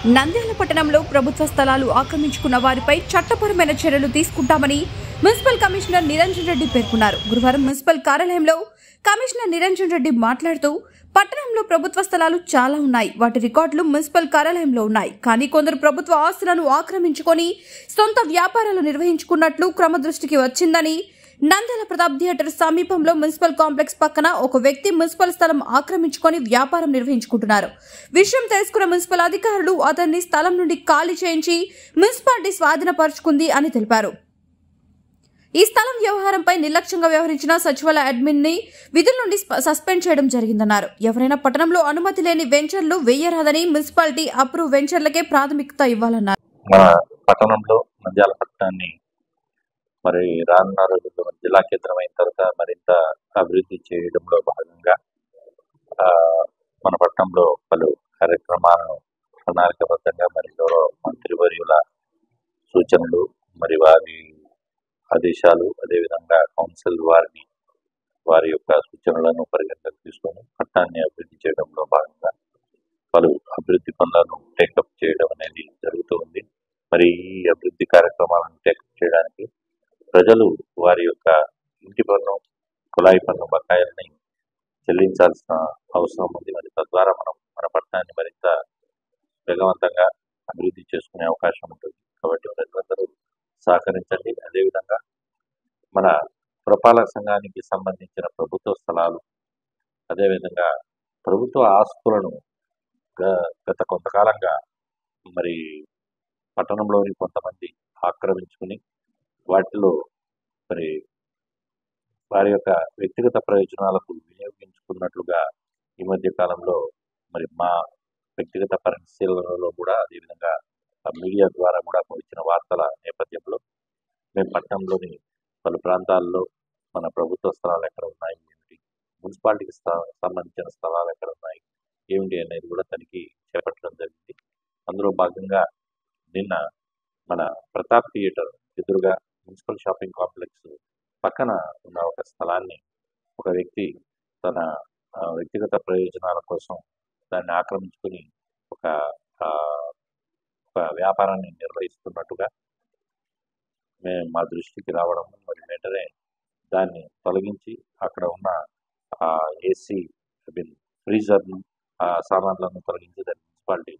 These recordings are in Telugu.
నంద్యాల పట్టణంలో ప్రభుత్వ స్థలాలు ఆక్రమించుకున్న వారిపై చట్టపరమైన చర్యలు తీసుకుంటామని మున్సిపల్ కమిషనర్ నిరంజన్ రెడ్డి పేర్కొన్నారు. గురువారం మున్సిపల్ కార్యాలయంలో కమిషనర్ నిరంజన్ రెడ్డి మాట్లాడుతూ, పట్టణంలో ప్రభుత్వ స్థలాలు చాలా ఉన్నాయి. వాటి రికార్డులు మున్సిపల్ కార్యాలయంలో ఉన్నాయి. కానీ కొందరు ప్రభుత్వ ఆస్తులను ఆక్రమించుకొని సొంత వ్యాపారాలు నిర్వహించుకున్నట్లు క్రమదృష్టికి వచ్చిందని, నంద్యాల ప్రతాప్ థియేటర్ సమీపంలో మున్సిపల్ కాంప్లెక్స్ పక్కన ఒక వ్యక్తి మున్సిపల్ స్థలం ఆక్రమించుకొని వ్యాపారం నిర్వహించుకుంటున్నారు. విషయం తెలుసుకున్న మున్సిపల్ అధికారులు అతన్ని స్థలం నుండి ఖాళీ చేయించి మున్సిపాలిటీ స్వాధీనపరుచుకుంది అని తెలిపారు. ఈ స్థలం వ్యవహారంపై నిర్లక్ష్యంగా వ్యవహరించిన సచివాలయ అడ్మిన్ ని విధుల నుండి సస్పెండ్ చేయడం జరిగిందన్నారు. ఎవరైనా పట్టణంలో అనుమతి లేని వెంచర్లు వేయరాదని, మున్సిపాలిటీ అప్రూవ్ వెంచర్లకే ప్రాథమికత ఇవ్వాలన్నారు. మన పట్టణంలో నంద్యాల పట్టణాన్ని మరి రానున్న రోజుల్లో జిల్లా కేంద్రమైన తర్వాత మరింత అభివృద్ధి చేయడంలో భాగంగా మన పట్టణంలో పలు కార్యక్రమాలను ప్రణాళికబద్ధంగా మరి గౌరవ మంత్రివర్యుల సూచనలు మరి వారి ఆదేశాలు, అదేవిధంగా కౌన్సిల్ వారి యొక్క సూచనలను పరిగణలోకి తీసుకొని పట్టణాన్ని అభివృద్ధి చేయడంలో భాగంగా పలు అభివృద్ధి పనులను టేకప్ చేయడం అనేది జరుగుతూ ఉంది. మరి ఈ అభివృద్ధి కార్యక్రమాలను టేకప్ చేయడానికి ప్రజలు వారి యొక్క ఇంటి పన్ను, కుళాయి పన్ను బకాయిల్ని చెల్లించాల్సిన అవసరం ఉంది. మరి తద్వారా మనం మన పట్టణాన్ని మరింత వేగవంతంగా అభివృద్ధి చేసుకునే అవకాశం ఉంటుంది. కాబట్టి ప్రజలందరూ సహకరించండి. అదేవిధంగా మన పురపాలక సంఘానికి సంబంధించిన ప్రభుత్వ స్థలాలు, అదేవిధంగా ప్రభుత్వ ఆస్తులను గత కొంతకాలంగా మరి పట్టణంలోని కొంతమంది ఆక్రమించుకుని వాటిలో మరి వారి యొక్క వ్యక్తిగత ప్రయోజనాలకు వినియోగించుకున్నట్లుగా ఈ మధ్య కాలంలో మరి మా వ్యక్తిగత పరిశీలనలో కూడా, అదేవిధంగా మీడియా ద్వారా కూడా వచ్చిన వార్తల నేపథ్యంలో మేము పట్టణంలోని పలు ప్రాంతాల్లో మన ప్రభుత్వ స్థలాలు ఎక్కడ ఉన్నాయి, ఏమిటి, మున్సిపాలిటీకి సంబంధించిన స్థలాలు ఎక్కడ ఉన్నాయి, ఏమిటి అనేది కూడా తనిఖీ చేపట్టడం జరిగింది. అందులో భాగంగా నిన్న మన ప్రతాప్ థియేటర్ ఎదురుగా మున్సిపల్ షాపింగ్ కాంప్లెక్స్ పక్కన ఉన్న ఒక స్థలాన్ని ఒక వ్యక్తి తన వ్యక్తిగత ప్రయోజనాల కోసం దాన్ని ఆక్రమించుకుని ఒక వ్యాపారాన్ని నిర్వహిస్తున్నట్టుగా మా దృష్టికి రావడం, మరి వెంటనే దాన్ని తొలగించి అక్కడ ఉన్న ఏసీ ఫ్రీజర్ను, సామాన్లను తొలగించి దాన్ని మున్సిపాలిటీ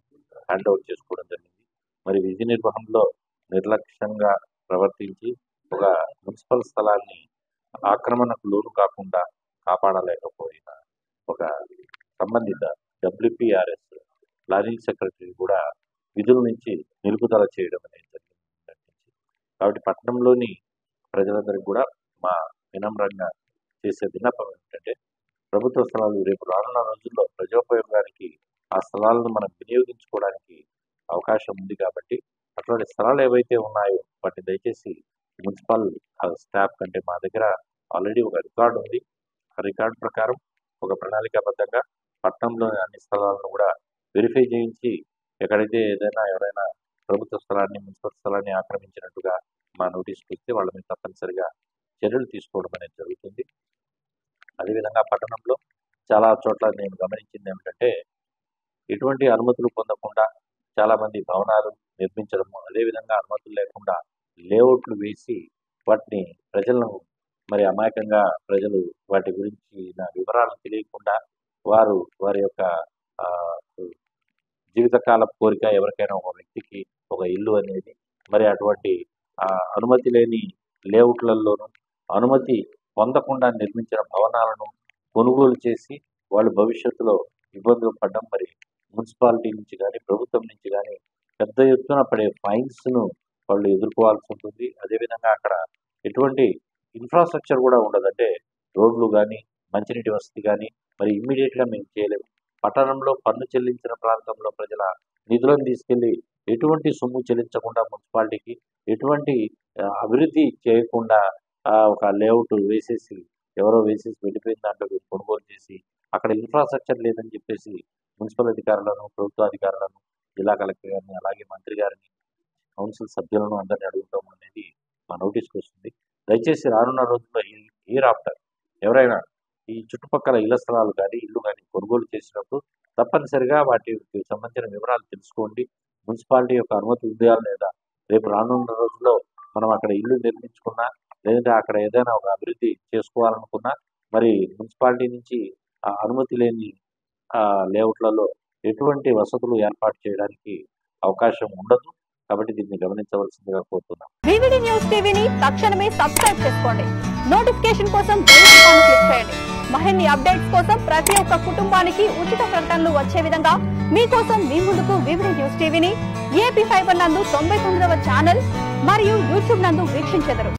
హ్యాండ్ ఓవర్ చేసుకోవడం జరిగింది. మరి విధి నిర్వహణలో నిర్లక్ష్యంగా ప్రవర్తించి ఒక మున్సిపల్ స్థలాన్ని ఆక్రమణకు లోను కాకుండా కాపాడలేకపోయిన ఒక సంబంధిత WPRS ప్లానింగ్ సెక్రటరీ కూడా విధుల నుంచి నిలుపుదల చేయడం అనేది జరిగింది. కాబట్టి పట్టణంలోని ప్రజలందరికీ కూడా మా వినమ్రంగా చేసే విన్నపం ఏంటంటే, ప్రభుత్వ స్థలాలు రేపు రానున్న రోజుల్లో ప్రజోపయోగానికి ఆ స్థలాలను మనం వినియోగించుకోవడానికి అవకాశం ఉంది. కాబట్టి అటువంటి స్థలాలు ఏవైతే ఉన్నాయో వాటిని దయచేసి మున్సిపల్ స్టాఫ్ కంటే మా దగ్గర ఆల్రెడీ ఒక రికార్డు ఉంది. ఆ రికార్డు ప్రకారం ఒక ప్రణాళికాబద్ధంగా పట్టణంలోని అన్ని స్థలాలను కూడా వెరిఫై చేయించి ఎక్కడైతే ఎవరైనా ప్రభుత్వ స్థలాన్ని, మున్సిపల్ స్థలాన్ని ఆక్రమించినట్టుగా మా నోటీసుకు వస్తే వాళ్ళ మీద తప్పనిసరిగా చర్యలు తీసుకోవడం అనేది జరుగుతుంది. అదేవిధంగా పట్టణంలో చాలా చోట్ల నేను గమనించింది ఏమిటంటే, ఎటువంటి అనుమతులు పొందకుండా చాలామంది భవనాలు నిర్మించడము, అదేవిధంగా అనుమతులు లేకుండా లేఅవుట్లు వేసి వాటిని ప్రజలను మరి అమాయకంగా ప్రజలు వాటి గురించి వివరాలు తెలియకుండా వారి యొక్క జీవితకాల కోరిక ఎవరికైనా ఒక వ్యక్తికి ఒక ఇల్లు అనేది మరి అటువంటి అనుమతి లేని లేఅవుట్లలోనూ అనుమతి పొందకుండా నిర్మించిన భవనాలను కొనుగోలు చేసి వాళ్ళు భవిష్యత్తులో ఇబ్బందులు పడడం, మరి మున్సిపాలిటీ నుంచి కానీ ప్రభుత్వం నుంచి కానీ పెద్ద ఎత్తున పడే ఫైన్స్ను వాళ్ళు ఎదుర్కోవాల్సి ఉంటుంది. అదేవిధంగా అక్కడ ఎటువంటి ఇన్ఫ్రాస్ట్రక్చర్ కూడా ఉండదంటే రోడ్లు కానీ మంచినీటి వసతి కానీ మరి ఇమ్మీడియట్గా మేము చేయలేము. పట్టణంలో పన్ను చెల్లించిన ప్రాంతంలో ప్రజల నిధులను తీసుకెళ్ళి ఎటువంటి సొమ్ము చెల్లించకుండా మున్సిపాలిటీకి ఎటువంటి అభివృద్ధి చేయకుండా ఒక లేఅవుట్ వేసేసి ఎవరో వేసేసి వెళ్ళిపోయిన దాంట్లో కొనుగోలు చేసి అక్కడ ఇన్ఫ్రాస్ట్రక్చర్ లేదని చెప్పేసి మున్సిపల్ అధికారులను, ప్రభుత్వ అధికారులను, జిల్లా కలెక్టర్ గారిని, అలాగే మంత్రి గారిని, కౌన్సిల్ సభ్యులను అందరినీ అడుగుతాం అనేది మా నోటీస్కి వస్తుంది. దయచేసి రానున్న రోజుల్లో ఇయర్ ఆఫ్టర్ ఎవరైనా ఈ చుట్టుపక్కల ఇళ్ల స్థలాలు కానీ ఇల్లు కానీ కొనుగోలు చేసినప్పుడు తప్పనిసరిగా వాటికి సంబంధించిన వివరాలు తెలుసుకోండి. మున్సిపాలిటీ యొక్క అనుమతి ఉందా లేదా, రేపు రానున్న రోజుల్లో మనం అక్కడ ఇల్లు నిర్మించుకున్నా, లేదంటే అక్కడ ఏదైనా ఒక అభివృద్ధి చేసుకోవాలనుకున్నా, మరి మున్సిపాలిటీ నుంచి అనుమతి లేని లేఅవుట్లలో ఎటువంటి వసతులు ఏర్పాటు చేయడానికి అవకాశం ఉండదు. కాబట్టి దీన్ని గమనించవలసిందిగా కోరుతున్నాం. వివిడి న్యూస్ టీవీని తక్షణమే సబ్స్క్రైబ్ చేసుకోండి. నోటిఫికేషన్ కోసం బెల్ ఐకాన్ క్లిక్ చేయండి. మరిన్ని అప్డేట్స్ కోసం ప్రతి ఒక్క కుటుంబానికి ఉచిత ప్రకటనలు వచ్చే విధంగా మీకోసం మీ ముందుకు వివిడి న్యూస్ టీవీని ఏపీ ఫైబర్ నందు 99వ ఛానల్ మరియు యూట్యూబ్ నందు వీక్షించెదరు.